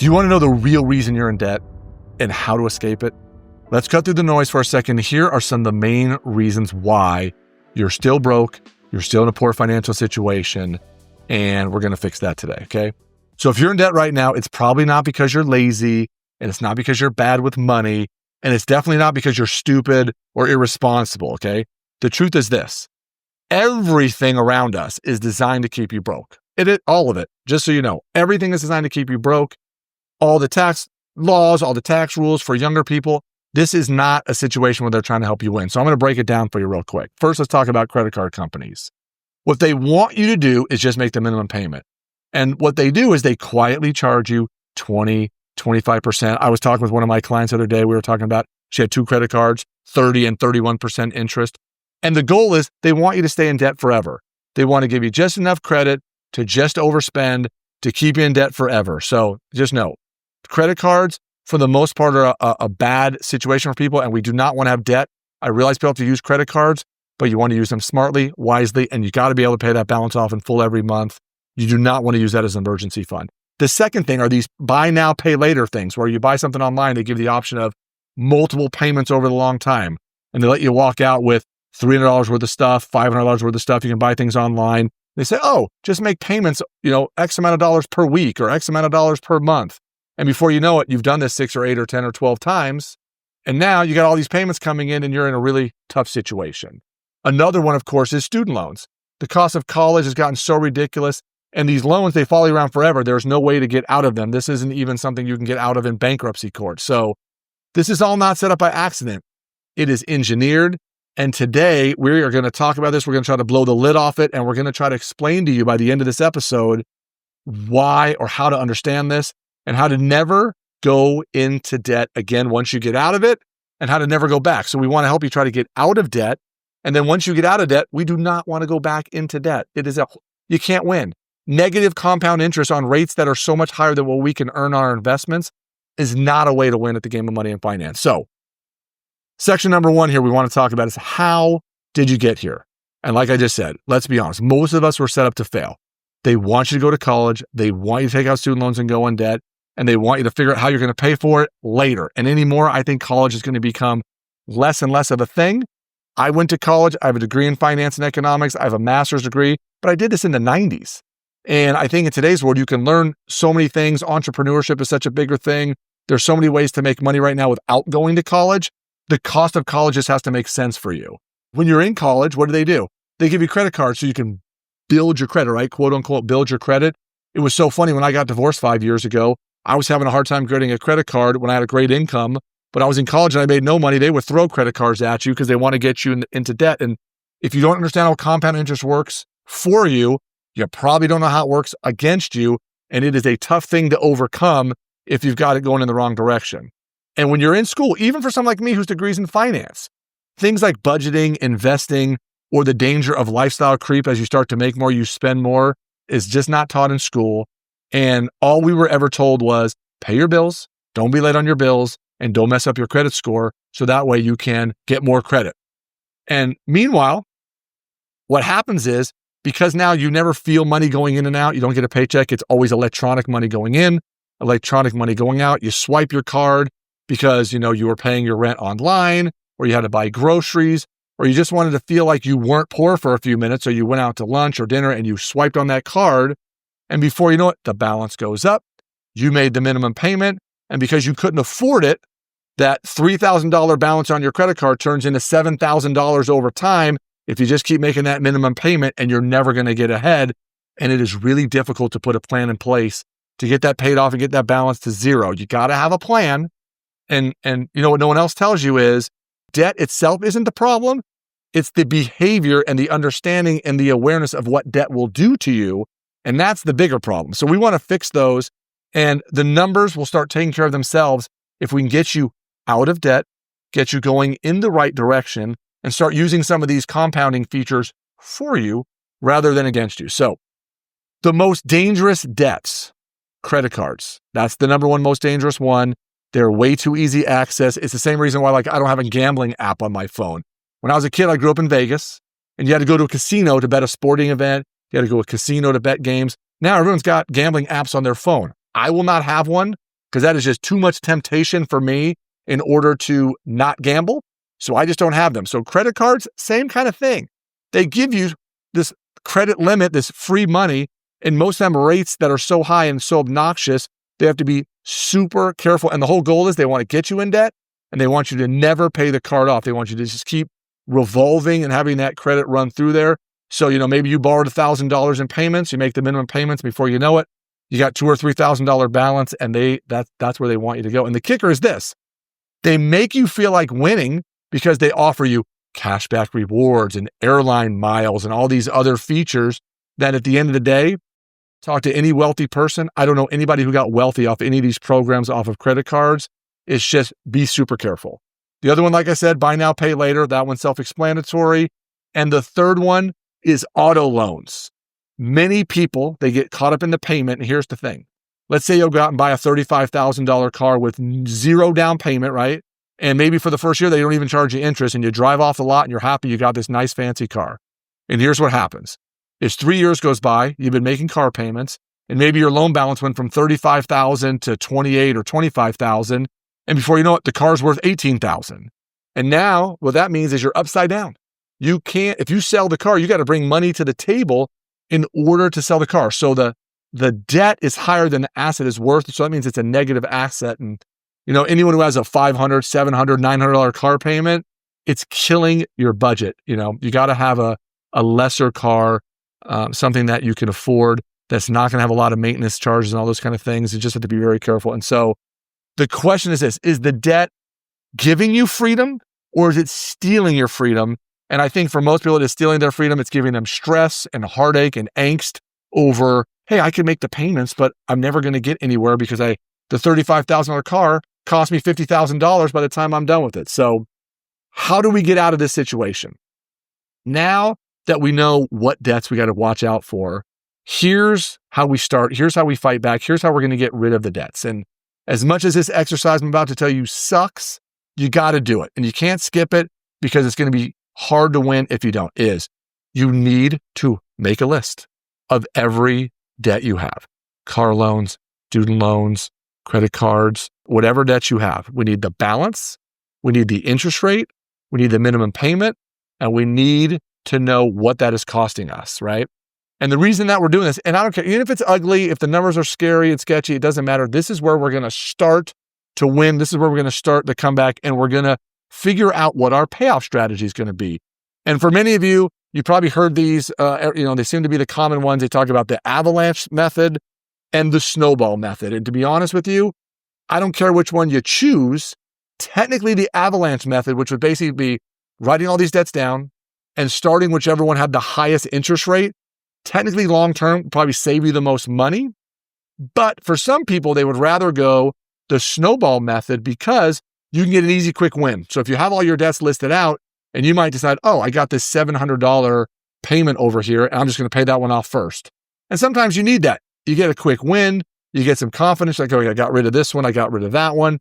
Do you want to know the real reason you're in debt and how to escape it? Let's cut through the noise for a second. Here are some of the main reasons why you're still broke, you're still in a poor financial situation, and we're going to fix that today, okay? So if you're in debt right now, it's probably not because you're lazy, and it's not because you're bad with money, and it's definitely not because you're stupid or irresponsible, okay? The truth is this: everything around us is designed to keep you broke. All of it, just so you know. Everything is designed to keep you broke. All the tax laws, all the tax rules for younger people. This is not a situation where they're trying to help you win. So I'm going to break it down for you real quick. First, let's talk about credit card companies. What they want you to do is just make the minimum payment. And what they do is they quietly charge you 20, 25%. I was talking with one of my clients the other day. We were talking about, she had 2 credit cards, 30 and 31% interest. And the goal is they want you to stay in debt forever. They want to give you just enough credit to just overspend to keep you in debt forever. So just know, credit cards, for the most part, are a bad situation for people, and we do not want to have debt. I realize people have to use credit cards, but you want to use them smartly, wisely, and you got to be able to pay that balance off in full every month. You do not want to use that as an emergency fund. The second thing are these buy now, pay later things, where you buy something online, they give the option of multiple payments over the long time, and they let you walk out with $300 worth of stuff, $500 worth of stuff. You can buy things online. They say, oh, just make payments, X amount of dollars per week or X amount of dollars per month. And before you know it, you've done this 6 or 8 or 10 or 12 times. And now you got all these payments coming in and you're in a really tough situation. Another one, of course, is student loans. The cost of college has gotten so ridiculous. And these loans, they follow you around forever. There's no way to get out of them. This isn't even something you can get out of in bankruptcy court. So this is all not set up by accident. It is engineered. And today we are going to talk about this. We're going to try to blow the lid off it. And we're going to try to explain to you by the end of this episode why or how to understand this and how to never go into debt again once you get out of it and how to never go back. So we want to help you try to get out of debt. And then once you get out of debt, we do not want to go back into debt. You can't win. Negative compound interest on rates that are so much higher than what we can earn on our investments is not a way to win at the game of money and finance. So section number 1 here we want to talk about is how did you get here? And like I just said, let's be honest, most of us were set up to fail. They want you to go to college. They want you to take out student loans and go in debt. And they want you to figure out how you're going to pay for it later. And anymore, I think college is going to become less and less of a thing. I went to college. I have a degree in finance and economics. I have a master's degree, but I did this in the 90s. And I think in today's world, you can learn so many things. Entrepreneurship is such a bigger thing. There's so many ways to make money right now without going to college. The cost of college just has to make sense for you. When you're in college, what do? They give you credit cards so you can build your credit, right? Quote unquote, build your credit. It was so funny when I got divorced 5 years ago. I was having a hard time getting a credit card when I had a great income, but I was in college and I made no money. They would throw credit cards at you because they want to get you into debt. And if you don't understand how compound interest works for you, you probably don't know how it works against you. And it is a tough thing to overcome if you've got it going in the wrong direction. And when you're in school, even for someone like me who's degrees in finance, things like budgeting, investing, or the danger of lifestyle creep as you start to make more, you spend more, is just not taught in school. And all we were ever told was pay your bills, don't be late on your bills, and don't mess up your credit score so that way you can get more credit. And meanwhile, what happens is because now you never feel money going in and out, you don't get a paycheck, it's always electronic money going in, electronic money going out. You swipe your card because you were paying your rent online, or you had to buy groceries, or you just wanted to feel like you weren't poor for a few minutes, so you went out to lunch or dinner and you swiped on that card. And before you know it, the balance goes up. You made the minimum payment. And because you couldn't afford it, that $3,000 balance on your credit card turns into $7,000 over time if you just keep making that minimum payment, and you're never going to get ahead. And it is really difficult to put a plan in place to get that paid off and get that balance to zero. You got to have a plan. And what no one else tells you is debt itself isn't the problem. It's the behavior and the understanding and the awareness of what debt will do to you. And that's the bigger problem. So we want to fix those, and the numbers will start taking care of themselves if we can get you out of debt, get you going in the right direction, and start using some of these compounding features for you rather than against you. So the most dangerous debts, credit cards. That's the number one most dangerous one. They're way too easy access. It's the same reason why I don't have a gambling app on my phone. When I was a kid, I grew up in Vegas, and you had to go to a casino to bet a sporting event. You had to go to a casino to bet games. Now everyone's got gambling apps on their phone. I will not have one because that is just too much temptation for me in order to not gamble. So I just don't have them. So credit cards, same kind of thing. They give you this credit limit, this free money, and most of them rates that are so high and so obnoxious, they have to be super careful. And the whole goal is they want to get you in debt and they want you to never pay the card off. They want you to just keep revolving and having that credit run through there. So, maybe you borrowed $1,000 in payments, you make the minimum payments before you know it, you got $2,000 or $3,000 balance, and that's where they want you to go. And the kicker is this: they make you feel like winning because they offer you cashback rewards and airline miles and all these other features that at the end of the day, talk to any wealthy person. I don't know anybody who got wealthy off any of these programs off of credit cards. It's just be super careful. The other one, like I said, buy now, pay later. That one's self-explanatory. And the third one is auto loans. Many people, they get caught up in the payment. And here's the thing. Let's say you'll go out and buy a $35,000 car with zero down payment, right? And maybe for the first year, they don't even charge you interest, and you drive off the lot and you're happy you got this nice fancy car. And here's what happens. Is 3 years goes by, you've been making car payments, and maybe your loan balance went from $35,000 to $28,000 or $25,000. And before you know it, the car's worth $18,000. And now what that means is you're upside down. You can't, if you sell the car, you got to bring money to the table in order to sell the car. So the debt is higher than the asset is worth. So that means it's a negative asset. And anyone who has a $500, $700, $900 car payment, it's killing your budget. You got to have a lesser car, something that you can afford that's not going to have a lot of maintenance charges and all those kind of things. You just have to be very careful. And so the question is this: is the debt giving you freedom or is it stealing your freedom? And I think for most people, it is stealing their freedom. It's giving them stress and heartache and angst over, hey, I can make the payments, but I'm never going to get anywhere because the $35,000 car cost me $50,000 by the time I'm done with it. So how do we get out of this situation? Now that we know what debts we got to watch out for, here's how we start. Here's how we fight back. Here's how we're going to get rid of the debts. And as much as this exercise I'm about to tell you sucks, you got to do it. And you can't skip it because it's going to be hard to win if you don't. You need to make a list of every debt you have. Car loans, student loans, credit cards, whatever debts you have. We need the balance. We need the interest rate. We need the minimum payment. And we need to know what that is costing us, right? And the reason that we're doing this, and I don't care, even if it's ugly, if the numbers are scary and sketchy, it doesn't matter. This is where we're going to start to win. This is where we're going to start the comeback, and we're going to figure out what our payoff strategy is going to be. And for many of you, you probably heard these, they seem to be the common ones. They talk about the avalanche method and the snowball method. And to be honest with you, I don't care which one you choose. Technically, the avalanche method, which would basically be writing all these debts down and starting whichever one had the highest interest rate, technically long-term probably save you the most money. But for some people, they would rather go the snowball method because you can get an easy, quick win. So if you have all your debts listed out and you might decide, oh, I got this $700 payment over here, and I'm just going to pay that one off first. And sometimes you need that. You get a quick win. You get some confidence, like, oh, I got rid of this one. I got rid of that one.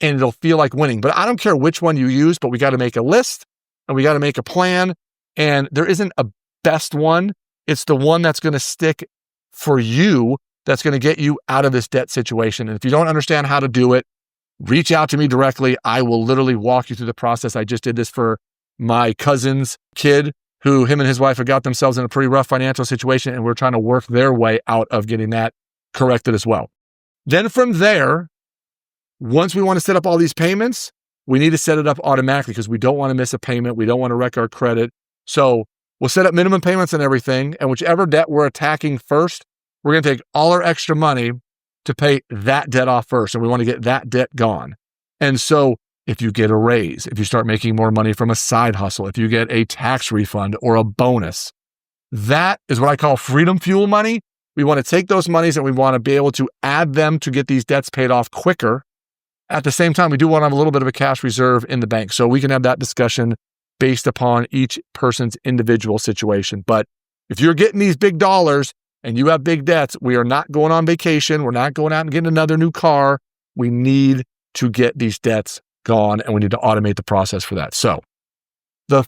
And it'll feel like winning. But I don't care which one you use, but we got to make a list and we got to make a plan. And there isn't a best one. It's the one that's going to stick for you, that's going to get you out of this debt situation. And if you don't understand how to do it, reach out to me directly. I will literally walk you through the process. I just did this for my cousin's kid, who him and his wife have got themselves in a pretty rough financial situation, and we're trying to work their way out of getting that corrected as well. Then from there, once we want to set up all these payments, we need to set it up automatically because we don't want to miss a payment. We don't want to wreck our credit. So we'll set up minimum payments and everything. And whichever debt we're attacking first, we're going to take all our extra money to pay that debt off first. And we want to get that debt gone. And so if you get a raise, if you start making more money from a side hustle, if you get a tax refund or a bonus, that is what I call freedom fuel money. We want to take those monies and we want to be able to add them to get these debts paid off quicker. At the same time, we do want to have a little bit of a cash reserve in the bank. So we can have that discussion based upon each person's individual situation. But if you're getting these big dollars and you have big debts, we are not going on vacation. We're not going out and getting another new car. We need to get these debts gone, and we need to automate the process for that. So the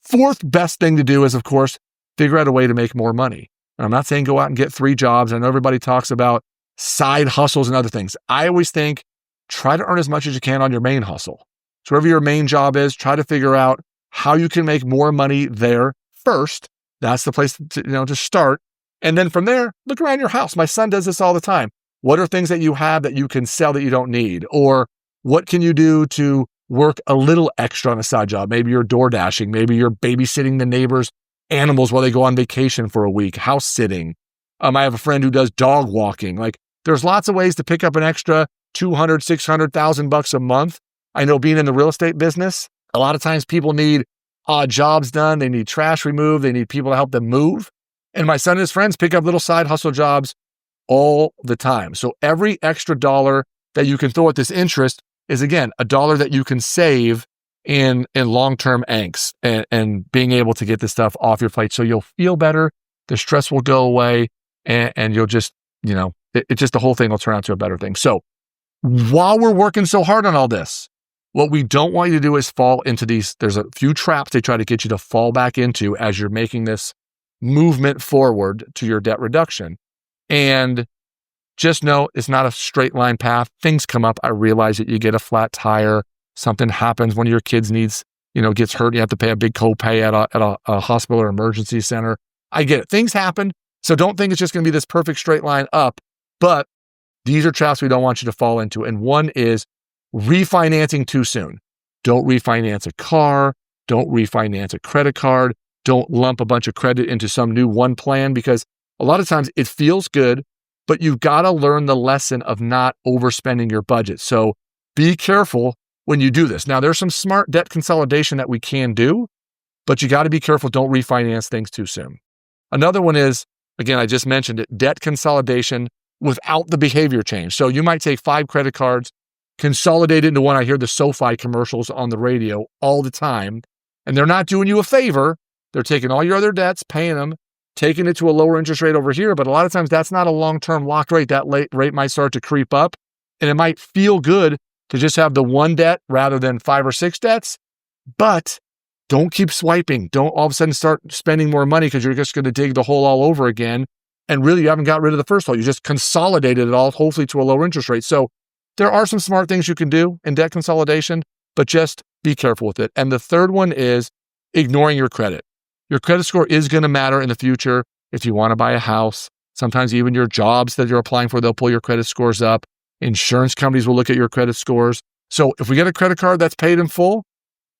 fourth best thing to do is, of course, figure out a way to make more money. And I'm not saying go out and get 3 jobs. I know everybody talks about side hustles and other things. I always think try to earn as much as you can on your main hustle. So wherever your main job is, try to figure out how you can make more money there first. That's the place to start. And then from there, look around your house. My son does this all the time. What are things that you have that you can sell that you don't need? Or what can you do to work a little extra on a side job? Maybe you're door dashing. Maybe you're babysitting the neighbors' animals while they go on vacation for a week, house sitting. I have a friend who does dog walking. Like, there's lots of ways to pick up an extra $200,000, $600,000 a month. I know being in the real estate business, a lot of times people need odd jobs done. They need trash removed. They need people to help them move. And my son and his friends pick up little side hustle jobs all the time. So every extra dollar that you can throw at this interest is, again, a dollar that you can save in long-term angst and being able to get this stuff off your plate. So you'll feel better. The stress will go away and you'll just, the whole thing will turn out to a better thing. So while we're working so hard on all this, what we don't want you to do is fall into these. There's a few traps they try to get you to fall back into as you're making this movement forward to your debt reduction. And just know it's not a straight line path. Things come up. I realize that you get a flat tire. Something happens. One of your kids gets hurt. You have to pay a big copay at a hospital or emergency center. I get it. Things happen. So don't think it's just going to be this perfect straight line up. But these are traps we don't want you to fall into. And one is refinancing too soon. Don't refinance a car. Don't refinance a credit card. Don't lump a bunch of credit into some new one plan, because a lot of times it feels good, but you've got to learn the lesson of not overspending your budget. So be careful when you do this. Now, there's some smart debt consolidation that we can do, but you got to be careful. Don't refinance things too soon. Another one is, again, I just mentioned it, debt consolidation without the behavior change. So you might take 5 credit cards, consolidate it into one. I hear the SoFi commercials on the radio all the time, and they're not doing you a favor. They're taking all your other debts, paying them, taking it to a lower interest rate over here. But a lot of times that's not a long-term locked rate. That rate might start to creep up, and it might feel good to just have the one debt rather than 5 or 6 debts. But don't keep swiping. Don't all of a sudden start spending more money because you're just going to dig the hole all over again. And really, you haven't got rid of the first hole. You just consolidated it all, hopefully to a lower interest rate. So there are some smart things you can do in debt consolidation, but just be careful with it. And the third one is ignoring your credit. Your credit score is going to matter in the future if you want to buy a house. Sometimes even your jobs that you're applying for, they'll pull your credit scores up. Insurance companies will look at your credit scores. So if we get a credit card that's paid in full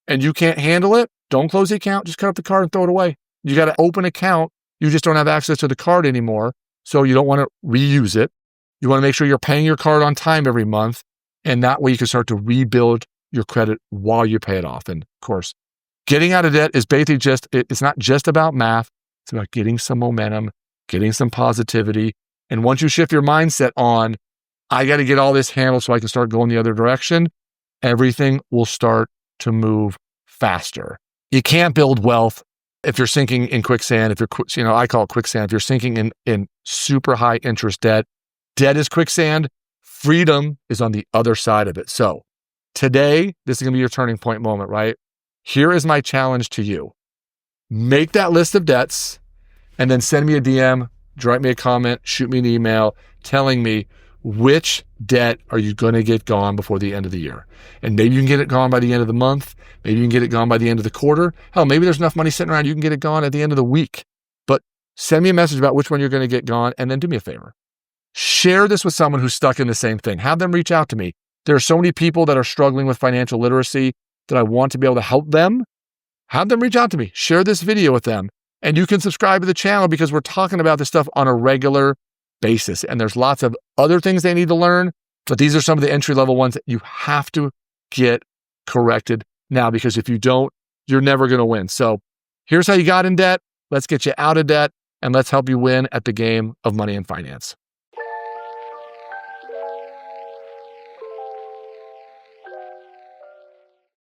and you can't handle it, don't close the account. Just cut up the card and throw it away. You got to open an account. You just don't have access to the card anymore. So you don't want to reuse it. You want to make sure you're paying your card on time every month. And that way you can start to rebuild your credit while you pay it off. And of course, getting out of debt is basically it's not just about math. It's about getting some momentum, getting some positivity. And once you shift your mindset on, I got to get all this handled so I can start going the other direction, everything will start to move faster. You can't build wealth if you're sinking in quicksand. I call it quicksand. If you're sinking in super high interest debt, debt is quicksand. Freedom is on the other side of it. So today, this is going to be your turning point moment, right? Here is my challenge to you. Make that list of debts and then send me a DM, write me a comment, shoot me an email telling me which debt are you going to get gone before the end of the year. And maybe you can get it gone by the end of the month. Maybe you can get it gone by the end of the quarter. Hell, maybe there's enough money sitting around you can get it gone at the end of the week. But send me a message about which one you're going to get gone, and then do me a favor. Share this with someone who's stuck in the same thing. Have them reach out to me. There are so many people that are struggling with financial literacy that I want to be able to help them. Have them reach out to me. Share this video with them. And you can subscribe to the channel because we're talking about this stuff on a regular basis. And there's lots of other things they need to learn, but these are some of the entry-level ones that you have to get corrected now, because if you don't, you're never going to win. So here's how you got in debt. Let's get you out of debt, and let's help you win at the game of money and finance.